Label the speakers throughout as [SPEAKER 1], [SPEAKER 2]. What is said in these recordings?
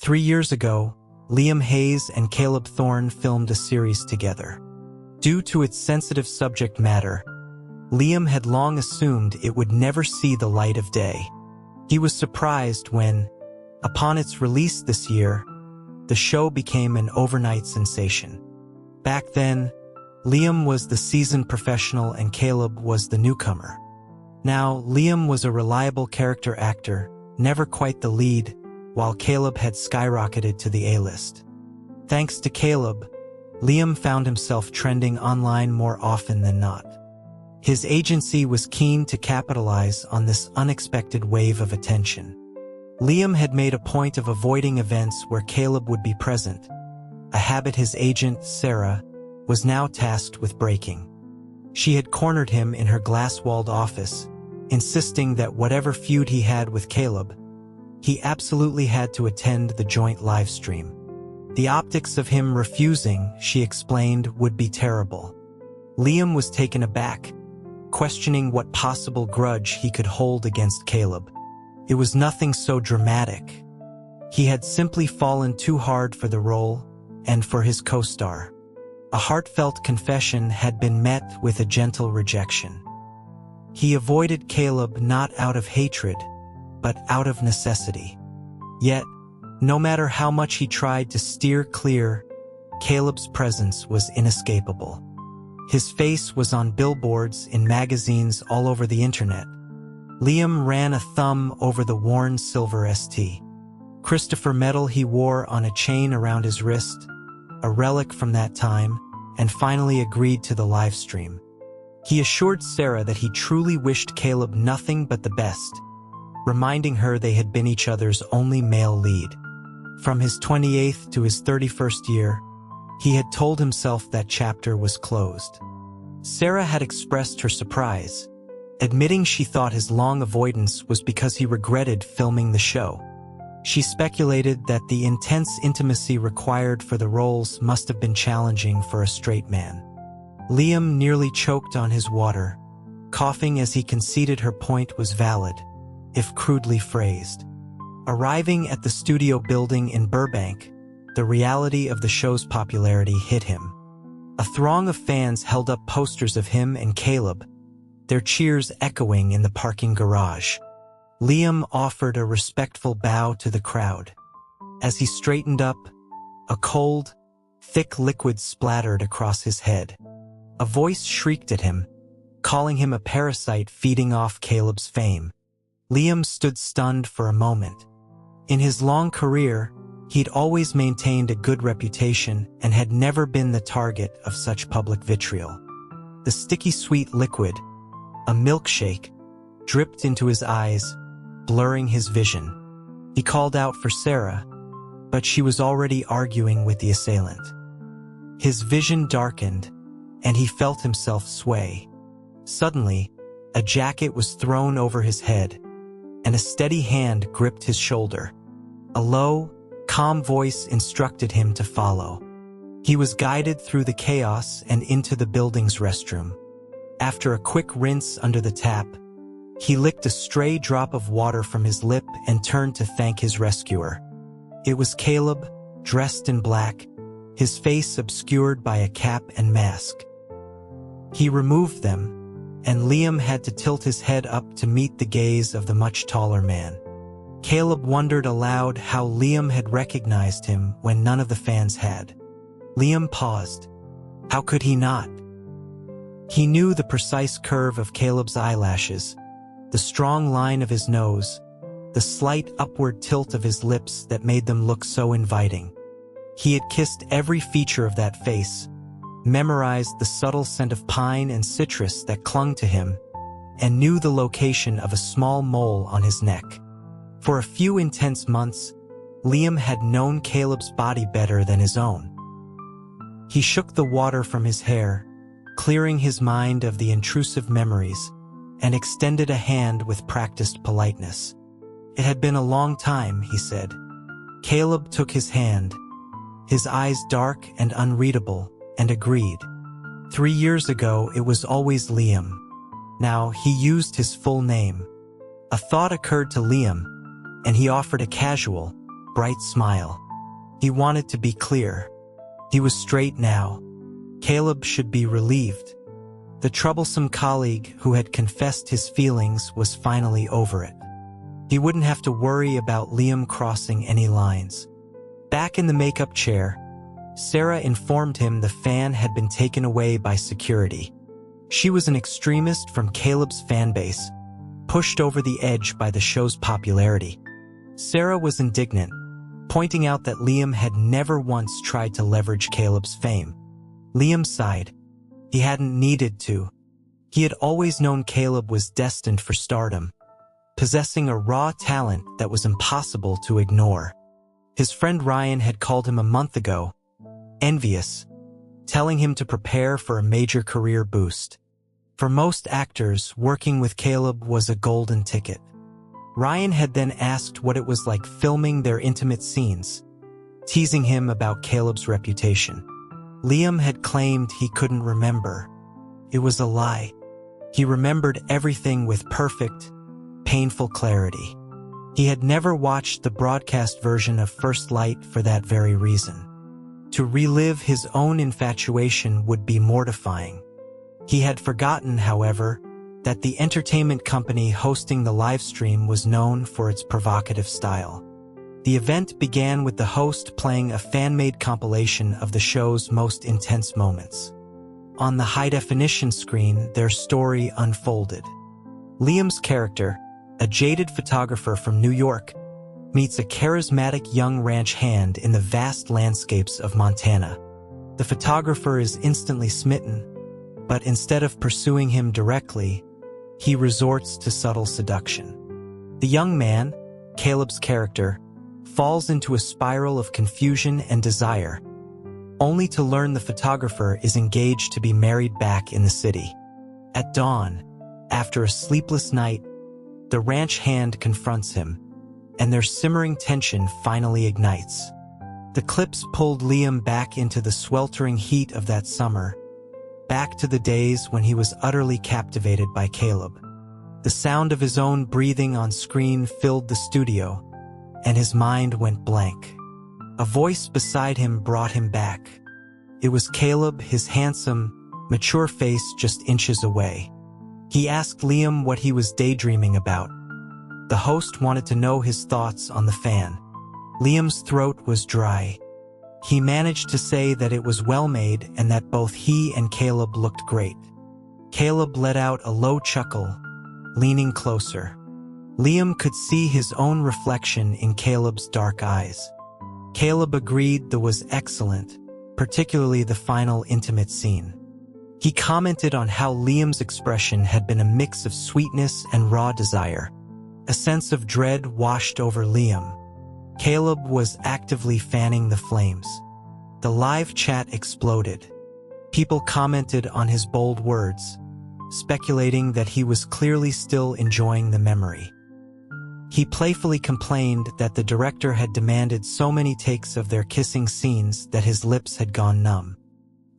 [SPEAKER 1] 3 years ago, Liam Hayes and Caleb Thorne filmed a series together. Due to its sensitive subject matter, Liam had long assumed it would never see the light of day. He was surprised when, upon its release this year, the show became an overnight sensation. Back then, Liam was the seasoned professional and Caleb was the newcomer. Now, Liam was a reliable character actor, never quite the lead, while Caleb had skyrocketed to the A-list. Thanks to Caleb, Liam found himself trending online more often than not. His agency was keen to capitalize on this unexpected wave of attention. Liam had made a point of avoiding events where Caleb would be present, a habit his agent, Sarah, was now tasked with breaking. She had cornered him in her glass-walled office, insisting that whatever feud he had with Caleb, he absolutely had to attend the joint live stream. The optics of him refusing, she explained, would be terrible. Liam was taken aback, questioning what possible grudge he could hold against Caleb. It was nothing so dramatic. He had simply fallen too hard for the role and for his co-star. A heartfelt confession had been met with a gentle rejection. He avoided Caleb not out of hatred, but out of necessity. Yet, no matter how much he tried to steer clear, Caleb's presence was inescapable. His face was on billboards, in magazines, all over the internet. Liam ran a thumb over the worn silver St. Christopher medal he wore on a chain around his wrist, a relic from that time, and finally agreed to the live stream. He assured Sarah that he truly wished Caleb nothing but the best, reminding her they had been each other's only male lead. From his 28th to his 31st year, he had told himself that chapter was closed. Sarah had expressed her surprise, admitting she thought his long avoidance was because he regretted filming the show. She speculated that the intense intimacy required for the roles must have been challenging for a straight man. Liam nearly choked on his water, coughing as he conceded her point was valid, if crudely phrased. Arriving at the studio building in Burbank, the reality of the show's popularity hit him. A throng of fans held up posters of him and Caleb, their cheers echoing in the parking garage. Liam offered a respectful bow to the crowd. As he straightened up, a cold, thick liquid splattered across his head. A voice shrieked at him, calling him a parasite feeding off Caleb's fame. Liam stood stunned for a moment. In his long career, he'd always maintained a good reputation and had never been the target of such public vitriol. The sticky sweet liquid, a milkshake, dripped into his eyes, blurring his vision. He called out for Sarah, but she was already arguing with the assailant. His vision darkened, and he felt himself sway. Suddenly, a jacket was thrown over his head, and a steady hand gripped his shoulder. A low, calm voice instructed him to follow. He was guided through the chaos and into the building's restroom. After a quick rinse under the tap, he licked a stray drop of water from his lip and turned to thank his rescuer. It was Caleb, dressed in black, his face obscured by a cap and mask. He removed them, and Liam had to tilt his head up to meet the gaze of the much taller man. Caleb wondered aloud how Liam had recognized him when none of the fans had. Liam paused. How could he not? He knew the precise curve of Caleb's eyelashes, the strong line of his nose, the slight upward tilt of his lips that made them look so inviting. He had kissed every feature of that face, memorized the subtle scent of pine and citrus that clung to him, and knew the location of a small mole on his neck. For a few intense months, Liam had known Caleb's body better than his own. He shook the water from his hair, clearing his mind of the intrusive memories, and extended a hand with practiced politeness. It had been a long time, he said. Caleb took his hand, his eyes dark and unreadable, and agreed. 3 years ago, it was always Liam. Now, he used his full name. A thought occurred to Liam, and he offered a casual, bright smile. He wanted to be clear. He was straight now. Caleb should be relieved. The troublesome colleague who had confessed his feelings was finally over it. He wouldn't have to worry about Liam crossing any lines. Back in the makeup chair, Sarah informed him the fan had been taken away by security. She was an extremist from Caleb's fanbase, pushed over the edge by the show's popularity. Sarah was indignant, pointing out that Liam had never once tried to leverage Caleb's fame. Liam sighed. He hadn't needed to. He had always known Caleb was destined for stardom, possessing a raw talent that was impossible to ignore. His friend Ryan had called him a month ago, envious, telling him to prepare for a major career boost. For most actors, working with Caleb was a golden ticket. Ryan had then asked what it was like filming their intimate scenes, teasing him about Caleb's reputation. Liam had claimed he couldn't remember. It was a lie. He remembered everything with perfect, painful clarity. He had never watched the broadcast version of First Light for that very reason. To relive his own infatuation would be mortifying. He had forgotten, however, that the entertainment company hosting the live stream was known for its provocative style. The event began with the host playing a fan-made compilation of the show's most intense moments. On the high-definition screen, their story unfolded. Liam's character, a jaded photographer from New York, meets a charismatic young ranch hand in the vast landscapes of Montana. The photographer is instantly smitten, but instead of pursuing him directly, he resorts to subtle seduction. The young man, Caleb's character, falls into a spiral of confusion and desire, only to learn the photographer is engaged to be married back in the city. At dawn, after a sleepless night, the ranch hand confronts him, and their simmering tension finally ignites. The clips pulled Liam back into the sweltering heat of that summer, back to the days when he was utterly captivated by Caleb. The sound of his own breathing on screen filled the studio, and his mind went blank. A voice beside him brought him back. It was Caleb, his handsome, mature face just inches away. He asked Liam what he was daydreaming about. The host wanted to know his thoughts on the fan. Liam's throat was dry. He managed to say that it was well-made and that both he and Caleb looked great. Caleb let out a low chuckle, leaning closer. Liam could see his own reflection in Caleb's dark eyes. Caleb agreed that was excellent, particularly the final intimate scene. He commented on how Liam's expression had been a mix of sweetness and raw desire. A sense of dread washed over Liam. Caleb was actively fanning the flames. The live chat exploded. People commented on his bold words, speculating that he was clearly still enjoying the memory. He playfully complained that the director had demanded so many takes of their kissing scenes that his lips had gone numb.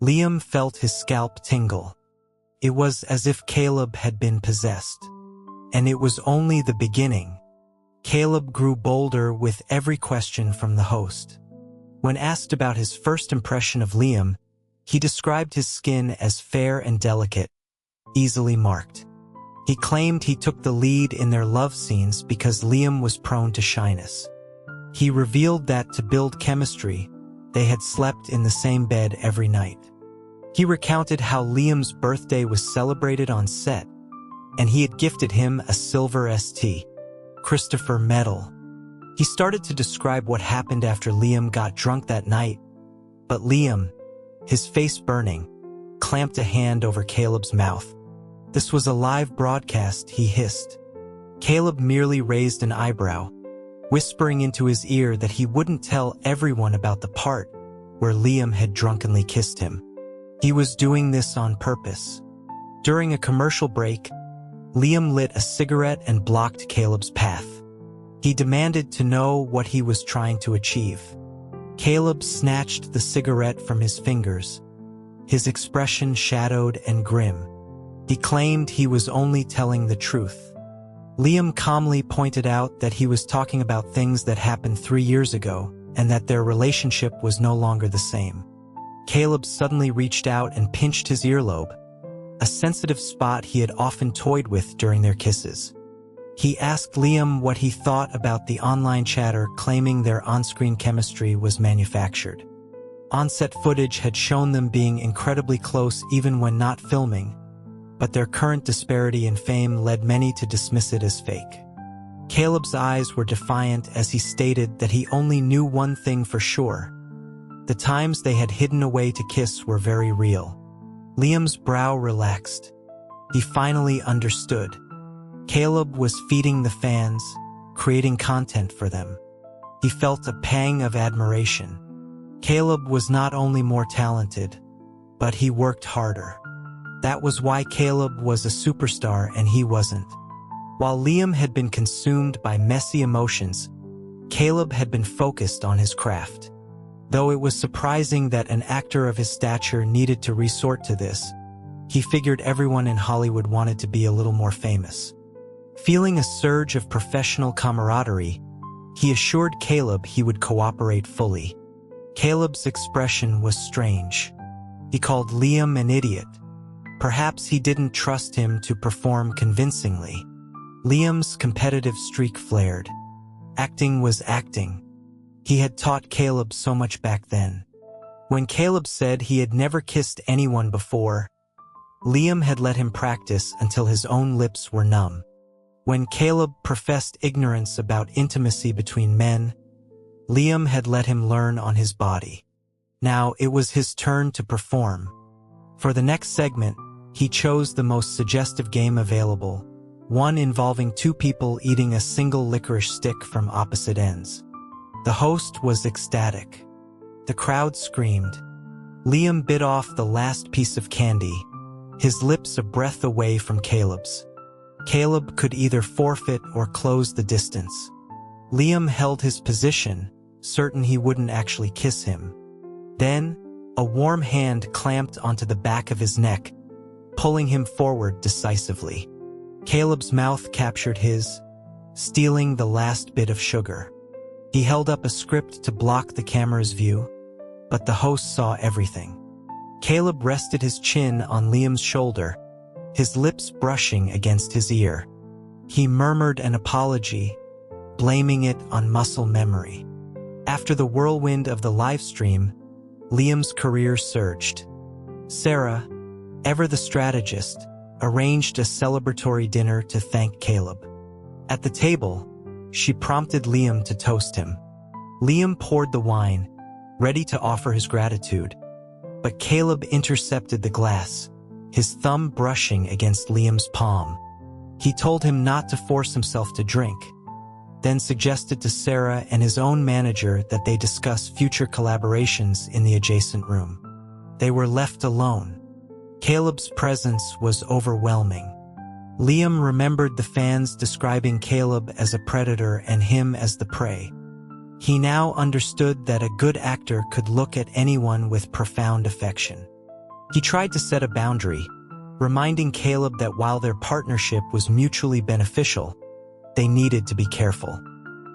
[SPEAKER 1] Liam felt his scalp tingle. It was as if Caleb had been possessed. And it was only the beginning. Caleb grew bolder with every question from the host. When asked about his first impression of Liam, he described his skin as fair and delicate, easily marked. He claimed he took the lead in their love scenes because Liam was prone to shyness. He revealed that to build chemistry, they had slept in the same bed every night. He recounted how Liam's birthday was celebrated on set, and he had gifted him a silver St. Christopher medal. He started to describe what happened after Liam got drunk that night, but Liam, his face burning, clamped a hand over Caleb's mouth. This was a live broadcast, he hissed. Caleb merely raised an eyebrow, whispering into his ear that he wouldn't tell everyone about the part where Liam had drunkenly kissed him. He was doing this on purpose. During a commercial break, Liam lit a cigarette and blocked Caleb's path. He demanded to know what he was trying to achieve. Caleb snatched the cigarette from his fingers, his expression shadowed and grim. He claimed he was only telling the truth. Liam calmly pointed out that he was talking about things that happened 3 years ago and that their relationship was no longer the same. Caleb suddenly reached out and pinched his earlobe, a sensitive spot he had often toyed with during their kisses. He asked Liam what he thought about the online chatter claiming their on-screen chemistry was manufactured. On-set footage had shown them being incredibly close even when not filming, but their current disparity in fame led many to dismiss it as fake. Caleb's eyes were defiant as he stated that he only knew one thing for sure. The times they had hidden away to kiss were very real. Liam's brow relaxed. He finally understood. Caleb was feeding the fans, creating content for them. He felt a pang of admiration. Caleb was not only more talented, but he worked harder. That was why Caleb was a superstar and he wasn't. While Liam had been consumed by messy emotions, Caleb had been focused on his craft. Though it was surprising that an actor of his stature needed to resort to this, he figured everyone in Hollywood wanted to be a little more famous. Feeling a surge of professional camaraderie, he assured Caleb he would cooperate fully. Caleb's expression was strange. He called Liam an idiot. Perhaps he didn't trust him to perform convincingly. Liam's competitive streak flared. Acting was acting. He had taught Caleb so much back then. When Caleb said he had never kissed anyone before, Liam had let him practice until his own lips were numb. When Caleb professed ignorance about intimacy between men, Liam had let him learn on his body. Now it was his turn to perform. For the next segment, he chose the most suggestive game available, one involving two people eating a single licorice stick from opposite ends. The host was ecstatic. The crowd screamed. Liam bit off the last piece of candy, his lips a breath away from Caleb's. Caleb could either forfeit or close the distance. Liam held his position, certain he wouldn't actually kiss him. Then, a warm hand clamped onto the back of his neck, pulling him forward decisively. Caleb's mouth captured his, stealing the last bit of sugar. He held up a script to block the camera's view, but the host saw everything. Caleb rested his chin on Liam's shoulder, his lips brushing against his ear. He murmured an apology, blaming it on muscle memory. After the whirlwind of the live stream, Liam's career surged. Sarah, ever the strategist, arranged a celebratory dinner to thank Caleb. At the table, she prompted Liam to toast him. Liam poured the wine, ready to offer his gratitude, but Caleb intercepted the glass, his thumb brushing against Liam's palm. He told him not to force himself to drink, then suggested to Sarah and his own manager that they discuss future collaborations in the adjacent room. They were left alone. Caleb's presence was overwhelming. Liam remembered the fans describing Caleb as a predator and him as the prey. He now understood that a good actor could look at anyone with profound affection. He tried to set a boundary, reminding Caleb that while their partnership was mutually beneficial, they needed to be careful.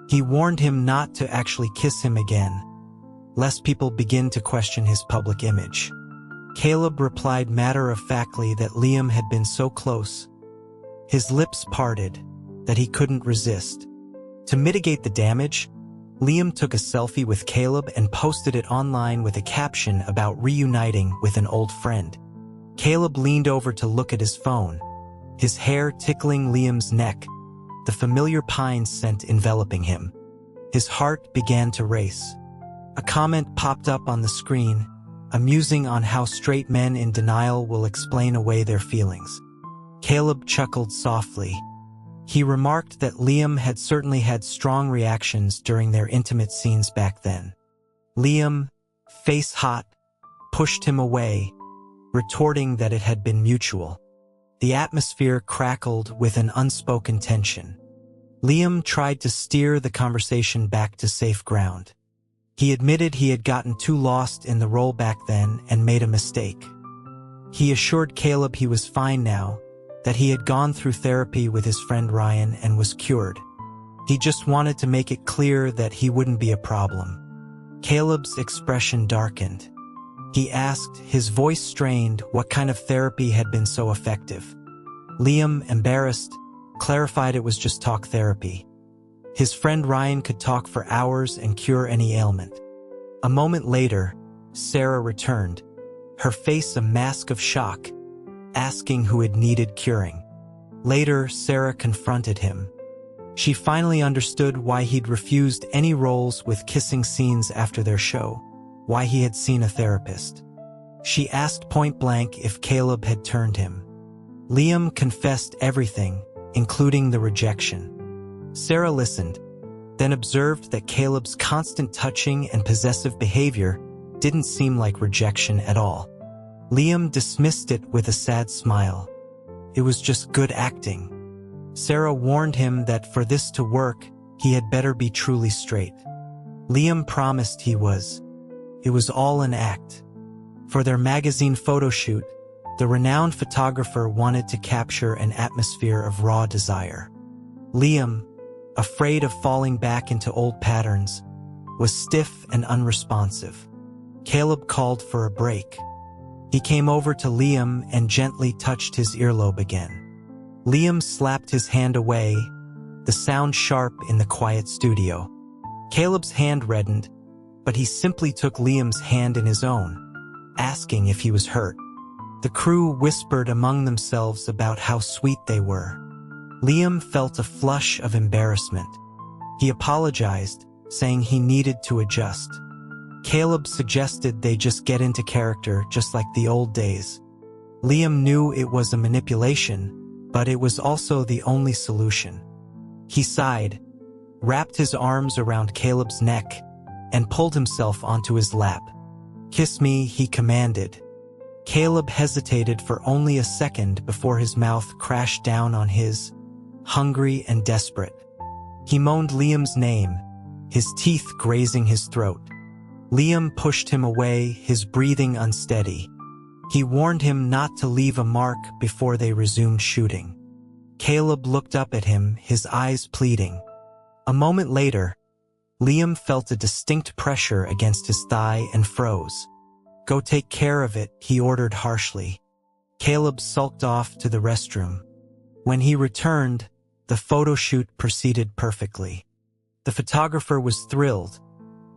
[SPEAKER 1] He warned him not to actually kiss him again, lest people begin to question his public image. Caleb replied matter-of-factly that Liam had been so close, his lips parted, that he couldn't resist. To mitigate the damage, Liam took a selfie with Caleb and posted it online with a caption about reuniting with an old friend. Caleb leaned over to look at his phone, his hair tickling Liam's neck, the familiar pine scent enveloping him. His heart began to race. A comment popped up on the screen, amusing on how straight men in denial will explain away their feelings. Caleb chuckled softly. He remarked that Liam had certainly had strong reactions during their intimate scenes back then. Liam, face hot, pushed him away, retorting that it had been mutual. The atmosphere crackled with an unspoken tension. Liam tried to steer the conversation back to safe ground. He admitted he had gotten too lost in the role back then and made a mistake. He assured Caleb he was fine now, that he had gone through therapy with his friend Ryan and was cured. He just wanted to make it clear that he wouldn't be a problem. Caleb's expression darkened. He asked, his voice strained, what kind of therapy had been so effective. Liam, embarrassed, clarified it was just talk therapy. His friend Ryan could talk for hours and cure any ailment. A moment later, Sarah returned, her face a mask of shock, asking who had needed curing. Later, Sarah confronted him. She finally understood why he'd refused any roles with kissing scenes after their show, why he had seen a therapist. She asked point-blank if Caleb had turned him. Liam confessed everything, including the rejection. Sarah listened, then observed that Caleb's constant touching and possessive behavior didn't seem like rejection at all. Liam dismissed it with a sad smile. It was just good acting. Sarah warned him that for this to work, he had better be truly straight. Liam promised he was. It was all an act. For their magazine photo shoot, the renowned photographer wanted to capture an atmosphere of raw desire. Liam, afraid of falling back into old patterns, was stiff and unresponsive. Caleb called for a break. He came over to Liam and gently touched his earlobe again. Liam slapped his hand away, the sound sharp in the quiet studio. Caleb's hand reddened, but he simply took Liam's hand in his own, asking if he was hurt. The crew whispered among themselves about how sweet they were. Liam felt a flush of embarrassment. He apologized, saying he needed to adjust. Caleb suggested they just get into character just like the old days. Liam knew it was a manipulation, but it was also the only solution. He sighed, wrapped his arms around Caleb's neck, and pulled himself onto his lap. "Kiss me," he commanded. Caleb hesitated for only a second before his mouth crashed down on his, hungry and desperate. He moaned Liam's name, his teeth grazing his throat. Liam pushed him away, his breathing unsteady. He warned him not to leave a mark before they resumed shooting. Caleb looked up at him, his eyes pleading. A moment later, Liam felt a distinct pressure against his thigh and froze. "Go take care of it," he ordered harshly. Caleb sulked off to the restroom. When he returned, the photo shoot proceeded perfectly. The photographer was thrilled,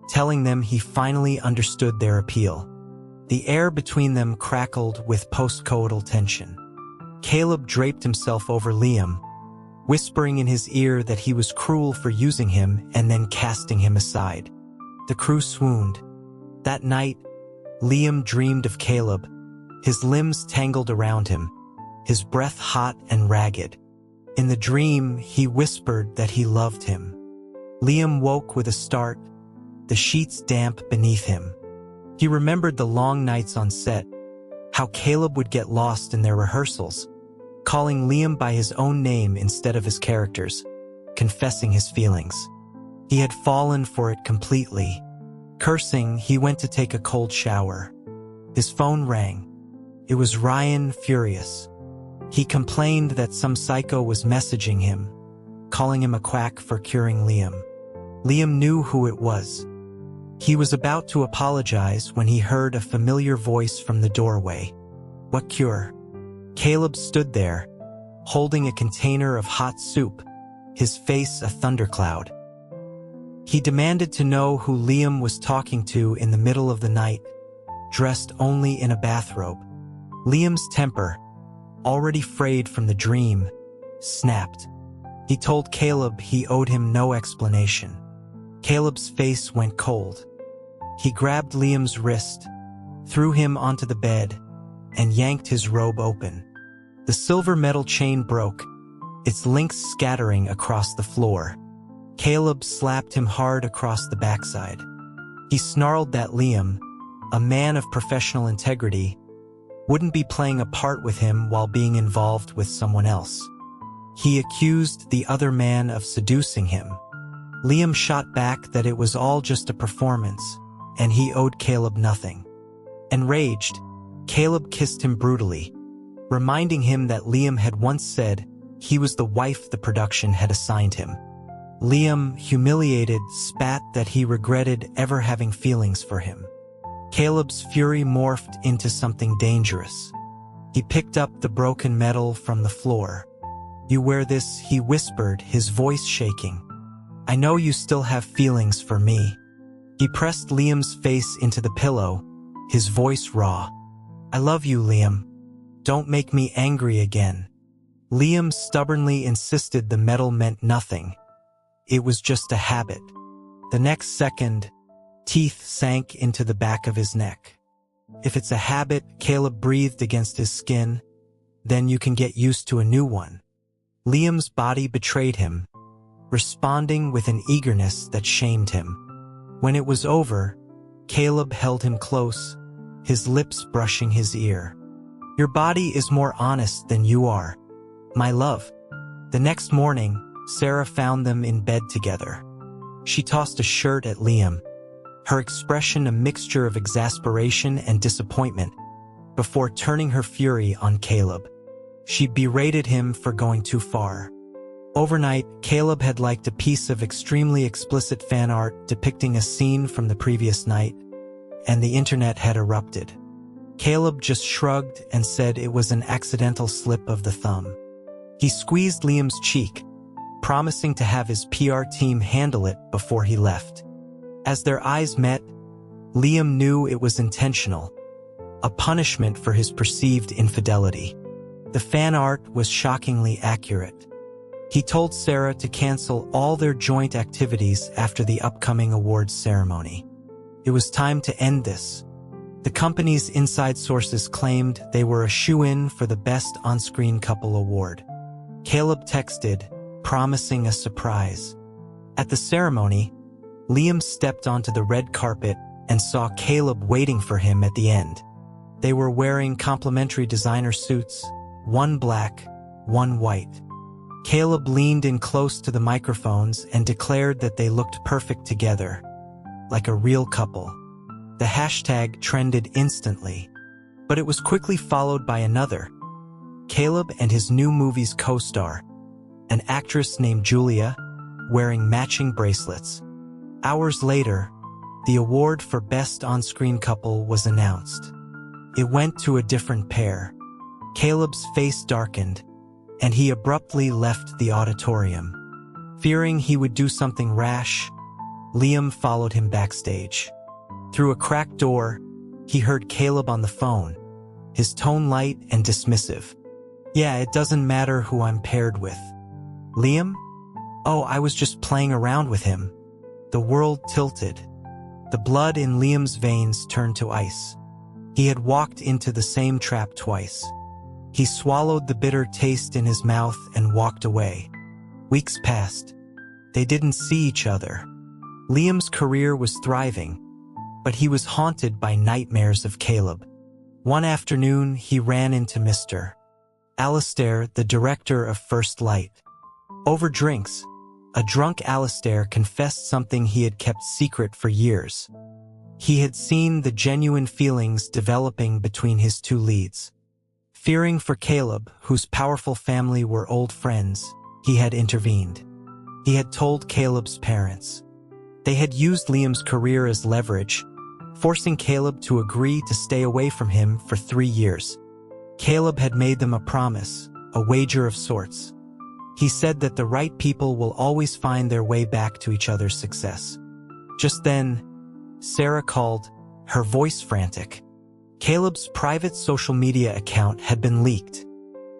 [SPEAKER 1] telling them he finally understood their appeal. The air between them crackled with post-coital tension. Caleb draped himself over Liam, whispering in his ear that he was cruel for using him and then casting him aside. The crew swooned. That night, Liam dreamed of Caleb, his limbs tangled around him, his breath hot and ragged. In the dream, he whispered that he loved him. Liam woke with a start, the sheets damp beneath him. He remembered the long nights on set, how Caleb would get lost in their rehearsals, calling Liam by his own name instead of his characters, confessing his feelings. He had fallen for it completely. Cursing, he went to take a cold shower. His phone rang. It was Ryan, furious. He complained that some psycho was messaging him, calling him a quack for curing Liam. Liam knew who it was. He was about to apologize when he heard a familiar voice from the doorway. "What cure?" Caleb stood there, holding a container of hot soup, his face a thundercloud. He demanded to know who Liam was talking to in the middle of the night, dressed only in a bathrobe. Liam's temper, already frayed from the dream, snapped. He told Caleb he owed him no explanation. Caleb's face went cold. He grabbed Liam's wrist, threw him onto the bed, and yanked his robe open. The silver metal chain broke, its links scattering across the floor. Caleb slapped him hard across the backside. He snarled that Liam, a man of professional integrity, wouldn't be playing a part with him while being involved with someone else. He accused the other man of seducing him. Liam shot back that it was all just a performance, and he owed Caleb nothing. Enraged, Caleb kissed him brutally, reminding him that Liam had once said he was the wife the production had assigned him. Liam, humiliated, spat that he regretted ever having feelings for him. Caleb's fury morphed into something dangerous. He picked up the broken metal from the floor. "You wear this," he whispered, his voice shaking. "I know you still have feelings for me." He pressed Liam's face into the pillow, his voice raw. "I love you, Liam. Don't make me angry again." Liam stubbornly insisted the metal meant nothing. It was just a habit. The next second, teeth sank into the back of his neck. "If it's a habit," Caleb breathed against his skin, "then you can get used to a new one." Liam's body betrayed him, responding with an eagerness that shamed him. When it was over, Caleb held him close, his lips brushing his ear. "Your body is more honest than you are, my love." The next morning, Sarah found them in bed together. She tossed a shirt at Liam, her expression a mixture of exasperation and disappointment, before turning her fury on Caleb. She berated him for going too far. Overnight, Caleb had liked a piece of extremely explicit fan art depicting a scene from the previous night, and the internet had erupted. Caleb just shrugged and said it was an accidental slip of the thumb. He squeezed Liam's cheek, promising to have his PR team handle it before he left. As their eyes met, Liam knew it was intentional, a punishment for his perceived infidelity. The fan art was shockingly accurate. He told Sarah to cancel all their joint activities after the upcoming awards ceremony. It was time to end this. The company's inside sources claimed they were a shoo-in for the Best On-Screen Couple award. Caleb texted, promising a surprise. At the ceremony, Liam stepped onto the red carpet and saw Caleb waiting for him at the end. They were wearing complementary designer suits, one black, one white. Caleb leaned in close to the microphones and declared that they looked perfect together, like a real couple. The hashtag trended instantly, but it was quickly followed by another. Caleb and his new movie's co-star, an actress named Julia, wearing matching bracelets. Hours later, the award for Best On-Screen Couple was announced. It went to a different pair. Caleb's face darkened, and he abruptly left the auditorium. Fearing he would do something rash, Liam followed him backstage. Through a cracked door, he heard Caleb on the phone, his tone light and dismissive. "Yeah, it doesn't matter who I'm paired with." "Liam? Oh, I was just playing around with him." The world tilted. The blood in Liam's veins turned to ice. He had walked into the same trap twice. He swallowed the bitter taste in his mouth and walked away. Weeks passed. They didn't see each other. Liam's career was thriving, but he was haunted by nightmares of Caleb. One afternoon, he ran into Mr. Alistair, the director of First Light. Over drinks, a drunk Alistair confessed something he had kept secret for years. He had seen the genuine feelings developing between his two leads. Fearing for Caleb, whose powerful family were old friends, he had intervened. He had told Caleb's parents. They had used Liam's career as leverage, forcing Caleb to agree to stay away from him for 3 years. Caleb had made them a promise, a wager of sorts. He said that the right people will always find their way back to each other's success. Just then, Sarah called, her voice frantic. Caleb's private social media account had been leaked.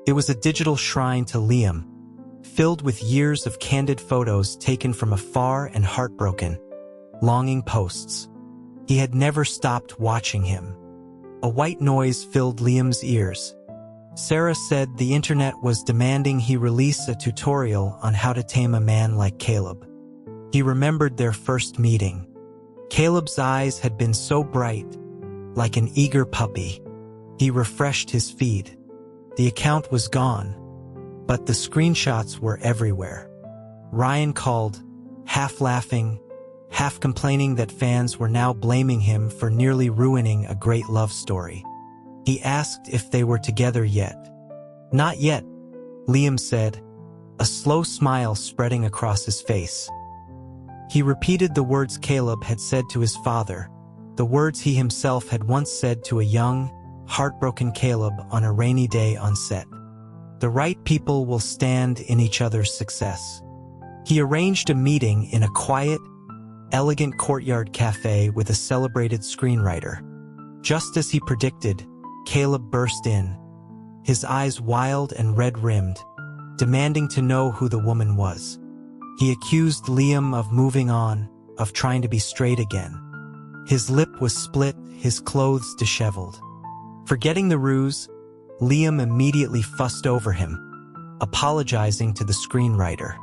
[SPEAKER 1] It was a digital shrine to Liam, filled with years of candid photos taken from afar and heartbroken, longing posts. He had never stopped watching him. A white noise filled Liam's ears. Sarah said the internet was demanding he release a tutorial on how to tame a man like Caleb. He remembered their first meeting. Caleb's eyes had been so bright, like an eager puppy. He refreshed his feed. The account was gone, but the screenshots were everywhere. Ryan called, half laughing, half complaining that fans were now blaming him for nearly ruining a great love story. He asked if they were together yet. Not yet, Liam said, a slow smile spreading across his face. He repeated the words Caleb had said to his father, the words he himself had once said to a young, heartbroken Caleb on a rainy day on set. The right people will stand in each other's success. He arranged a meeting in a quiet, elegant courtyard cafe with a celebrated screenwriter. Just as he predicted, Caleb burst in, his eyes wild and red-rimmed, demanding to know who the woman was. He accused Liam of moving on, of trying to be straight again. His lip was split, his clothes disheveled. Forgetting the ruse, Liam immediately fussed over him, apologizing to the screenwriter.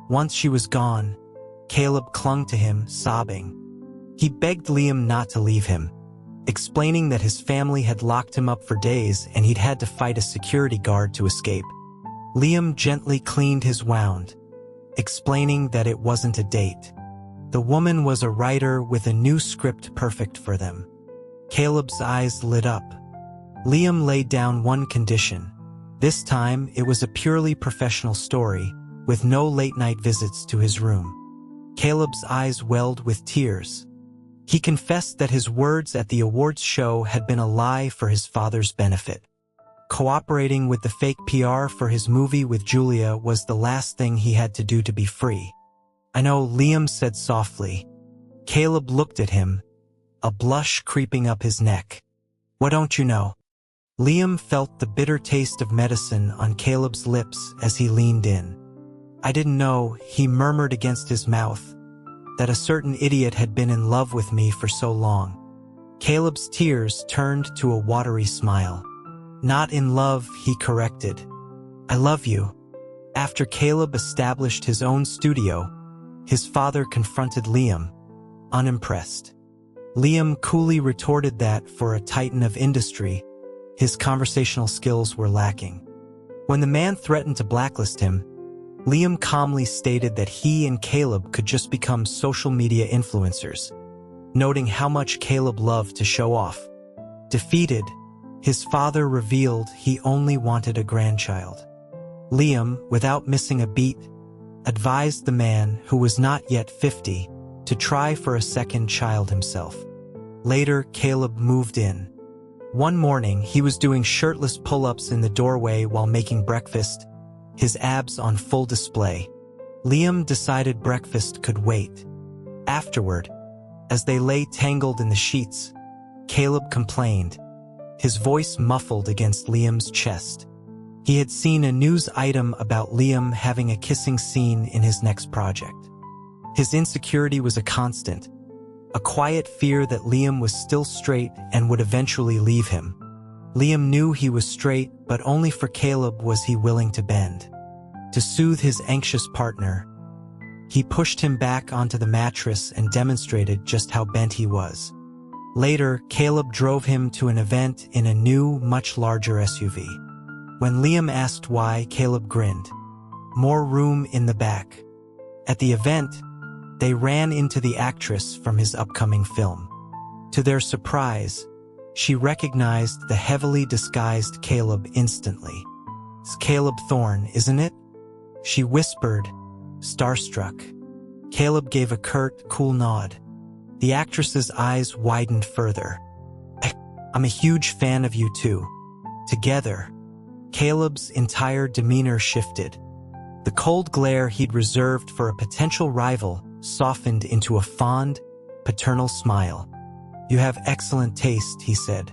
[SPEAKER 1] Once she was gone, Caleb clung to him, sobbing. He begged Liam not to leave him, explaining that his family had locked him up for days and he'd had to fight a security guard to escape. Liam gently cleaned his wound, explaining that it wasn't a date. The woman was a writer with a new script perfect for them. Caleb's eyes lit up. Liam laid down one condition. This time, it was a purely professional story, with no late-night visits to his room. Caleb's eyes welled with tears. He confessed that his words at the awards show had been a lie for his father's benefit. Cooperating with the fake PR for his movie with Julia was the last thing he had to do to be free. I know, Liam said softly. Caleb looked at him, a blush creeping up his neck. What don't you know? Liam felt the bitter taste of medicine on Caleb's lips as he leaned in. I didn't know, he murmured against his mouth, that a certain idiot had been in love with me for so long. Caleb's tears turned to a watery smile. Not in love, he corrected. I love you. After Caleb established his own studio, his father confronted Liam, unimpressed. Liam coolly retorted that for a titan of industry, his conversational skills were lacking. When the man threatened to blacklist him, Liam calmly stated that he and Caleb could just become social media influencers, noting how much Caleb loved to show off. Defeated, his father revealed he only wanted a grandchild. Liam, without missing a beat, advised the man, who was not yet 50, to try for a second child himself. Later, Caleb moved in. One morning, he was doing shirtless pull-ups in the doorway while making breakfast, his abs on full display. Liam decided breakfast could wait. Afterward, as they lay tangled in the sheets, Caleb complained, his voice muffled against Liam's chest. He had seen a news item about Liam having a kissing scene in his next project. His insecurity was a constant, a quiet fear that Liam was still straight and would eventually leave him. Liam knew he was straight, but only for Caleb was he willing to bend. To soothe his anxious partner, he pushed him back onto the mattress and demonstrated just how bent he was. Later, Caleb drove him to an event in a new, much larger SUV. When Liam asked why, Caleb grinned. More room in the back. At the event, they ran into the actress from his upcoming film. To their surprise, she recognized the heavily disguised Caleb instantly. It's Caleb Thorne, isn't it? She whispered, starstruck. Caleb gave a curt, cool nod. The actress's eyes widened further. I'm a huge fan of you too. Together, Caleb's entire demeanor shifted. The cold glare he'd reserved for a potential rival softened into a fond, paternal smile. You have excellent taste, he said.